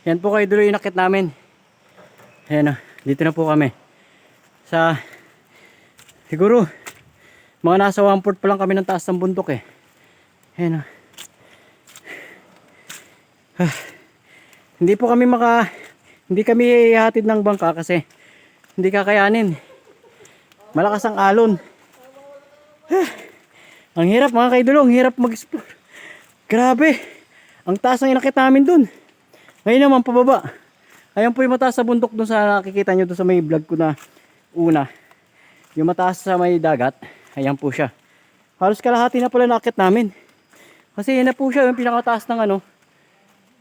Yan po kayo dulo inakit namin. Ayan o, dito na po kami. Sa, siguro, mga nasa 1/4 pa lang kami ng taas ng bundok eh. Ayan o. Hindi po kami hindi kami ihatid ng bangka kasi hindi kakayanin. Malakas ang alon. Ang hirap mga kaidolo, ang hirap mag-explore. Grabe, ang taas ng inakit namin dun. Ngayon naman pababa. Ayan po yung mataas sa bundok dun sa nakikita nyo dun sa may vlog ko na una. Yung mataas sa may dagat, ayan po siya. Halos kalahati na pala nakakit namin. Kasi yan na po siya yung pinakataas ng ano.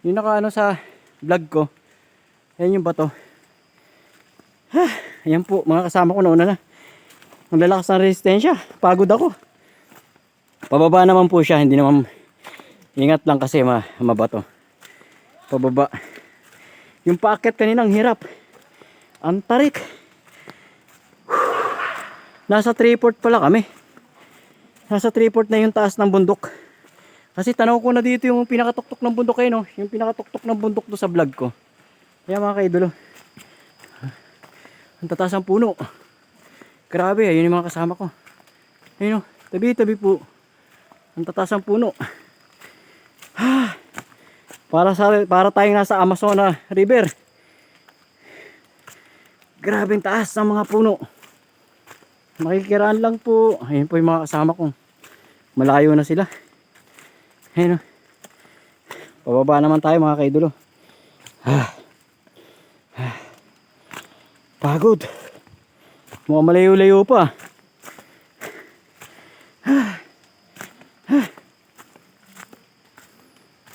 Yung naka sa vlog ko. Ayan yung bato. Ayan po, mga kasama ko nauna na. Ang lalakas ng resistensya. Pagod ako. Pababa naman po siya. Hindi naman, ingat lang kasi mabato. Pababa. Yung paakyat kanina ang hirap. Ang tarik. Nasa 3/4 pala kami. Nasa 3/4 na yung taas ng bundok. Kasi tanaw ko na dito yung pinakatuktok ng bundok kayo, no? Yung pinakatuktok ng bundok do sa vlog ko. Kaya mga kaidolo. Ang tataas ng puno. Grabe, ayun yung mga kasama ko. Ayun o, tabi-tabi po. Ang tataas ng puno. Para tayong nasa Amazon River. Grabe ang taas ng mga puno. Makikiraan lang po. Ayun po yung mga kasama ko. Malayo na sila. Ayun o. Pababa naman tayo mga kaidolo. Pagod. Mukhang malayo-layo pa.